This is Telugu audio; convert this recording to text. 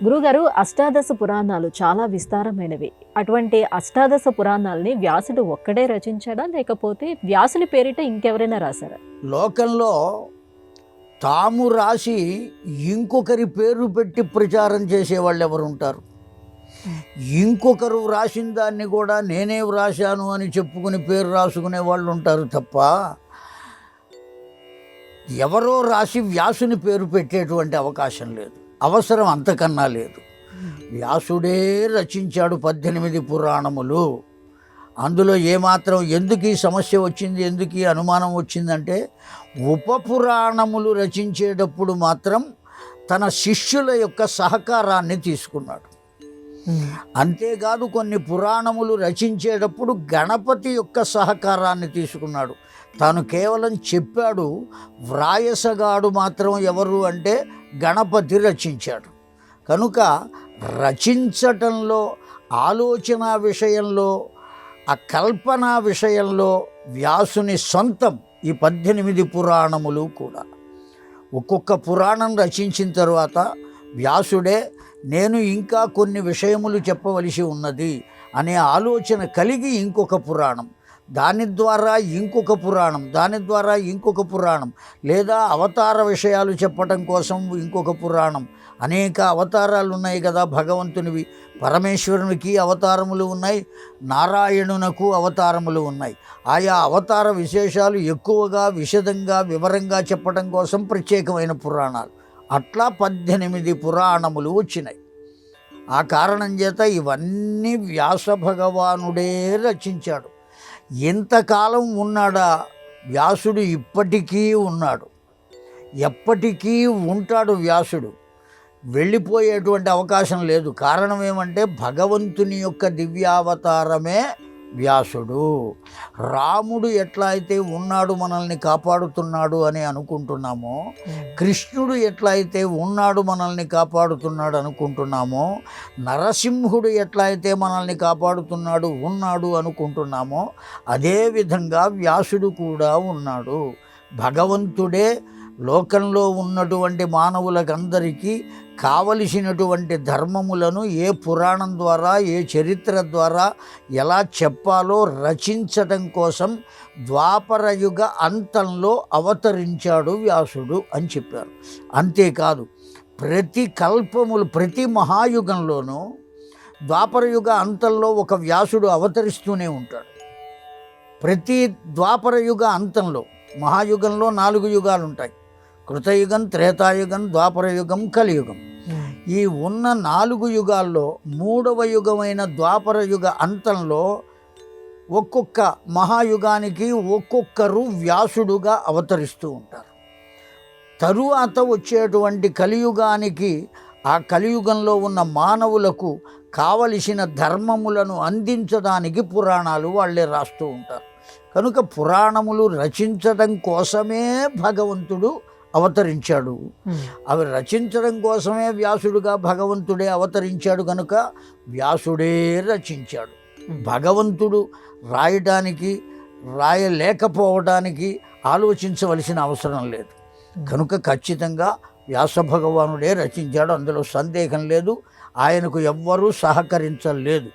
గురుగారు, అష్టాదశ పురాణాలు చాలా విస్తారమైనవి. అటువంటి అష్టాదశ పురాణాల్ని వ్యాసుడు ఒక్కడే రచించాడా? లేకపోతే వ్యాసుని పేరిట ఇంకెవరైనా రాశారా? లోకంలో తాము రాసి ఇంకొకరి పేరు పెట్టి ప్రచారం చేసేవాళ్ళు ఎవరు ఉంటారు? ఇంకొకరు రాసిన దాన్ని కూడా నేనే వ్రాశాను అని చెప్పుకుని పేరు రాసుకునే వాళ్ళు ఉంటారు తప్ప ఎవరో రాసి వ్యాసుని పేరు పెట్టేటువంటి అవకాశం లేదు, అవసరం అంతకన్నా లేదు. వ్యాసుడే రచించాడు 18 పురాణములు. అందులో ఏమాత్రం ఎందుకు ఈ సమస్య వచ్చింది, ఎందుకు ఈ అనుమానం వచ్చిందంటే, ఉపపురాణములు రచించేటప్పుడు మాత్రం తన శిష్యుల యొక్క సహకారాన్ని తీసుకున్నాడు. అంతేకాదు కొన్ని పురాణములు రచించేటప్పుడు గణపతి యొక్క సహకారాన్ని తీసుకున్నాడు. తాను కేవలం చెప్పాడు, వ్రాయసగాడు మాత్రం ఎవరు అంటే గణపతి రచించాడు. కనుక రచించటంలో, ఆలోచన విషయంలో, ఆ కల్పన విషయంలో వ్యాసుని సొంతం ఈ 18 పురాణములు కూడా. ఒక్కొక్క పురాణం రచించిన తర్వాత వ్యాసుడే నేను ఇంకా కొన్ని విషయములు చెప్పవలసి ఉన్నది అనే ఆలోచన కలిగి ఇంకొక పురాణం, దాని ద్వారా ఇంకొక పురాణం, దాని ద్వారా ఇంకొక పురాణం, లేదా అవతార విషయాలు చెప్పటం కోసం ఇంకొక పురాణం. అనేక అవతారాలు ఉన్నాయి కదా భగవంతునివి. పరమేశ్వరునికి అవతారములు ఉన్నాయి, నారాయణునకు అవతారములు ఉన్నాయి. ఆయా అవతార విశేషాలు ఎక్కువగా విశదంగా వివరంగా చెప్పడం కోసం ప్రత్యేకమైన పురాణాలు. అట్లా 18 పురాణములు వచ్చినాయి. ఆ కారణం చేత ఇవన్నీ వ్యాస భగవానుడే రచించాడు. ఎంతకాలం ఉన్నాడా వ్యాసుడు? ఇప్పటికీ ఉన్నాడు, ఎప్పటికీ ఉంటాడు వ్యాసుడు. వెళ్ళిపోయేటువంటి అవకాశం లేదు. కారణం ఏమంటే భగవంతుని యొక్క దివ్యావతారమే వ్యాసుడు. రాముడు ఎట్లా అయితే ఉన్నాడు మనల్ని కాపాడుతున్నాడు అని అనుకుంటున్నామో, కృష్ణుడు ఎట్లా అయితే ఉన్నాడు మనల్ని కాపాడుతున్నాడు అనుకుంటున్నామో, నరసింహుడు ఎట్లా అయితే మనల్ని కాపాడుతున్నాడు ఉన్నాడు అనుకుంటున్నామో, అదేవిధంగా వ్యాసుడు కూడా ఉన్నాడు. భగవంతుడే లోకంలో ఉన్నటువంటి మానవులకందరికీ కావలసినటువంటి ధర్మములను ఏ పురాణం ద్వారా, ఏ చరిత్ర ద్వారా ఎలా చెప్పాలో రచించటం కోసం ద్వాపరయుగ అంతంలో అవతరించాడు వ్యాసుడు అని చెప్పారు. అంతేకాదు ప్రతి కల్పములు, ప్రతి మహాయుగంలోనూ ద్వాపరయుగ అంతంలో ఒక వ్యాసుడు అవతరిస్తూనే ఉంటాడు. ప్రతి ద్వాపరయుగ అంతంలో, మహాయుగంలో 4 యుగాలు ఉంటాయి: కృతయుగం, త్రేతాయుగం, ద్వాపరయుగం, కలియుగం. ఈ ఉన్న 4 యుగాల్లో 3వ యుగమైన ద్వాపరయుగ అంతంలో ఒక్కొక్క మహాయుగానికి ఒక్కొక్కరు వ్యాసుడుగా అవతరిస్తూ ఉంటారు. తరువాత వచ్చేటువంటి కలియుగానికి ఆ కలియుగంలో ఉన్న మానవులకు కావలసిన ధర్మములను అందించడానికి పురాణాలు వాళ్ళే రాస్తూ ఉంటారు. కనుక పురాణములు రచించడం కోసమే భగవంతుడు అవతరించాడు. అవి రచించడం కోసమే వ్యాసుడుగా భగవంతుడే అవతరించాడు. కనుక వ్యాసుడే రచించాడు. భగవంతుడు రాయడానికి, రాయలేకపోవడానికి ఆలోచించవలసిన అవసరం లేదు. కనుక ఖచ్చితంగా వ్యాస భగవానుడే రచించాడు, అందులో సందేహం లేదు. ఆయనకు ఎవ్వరూ సహకరించలేదు.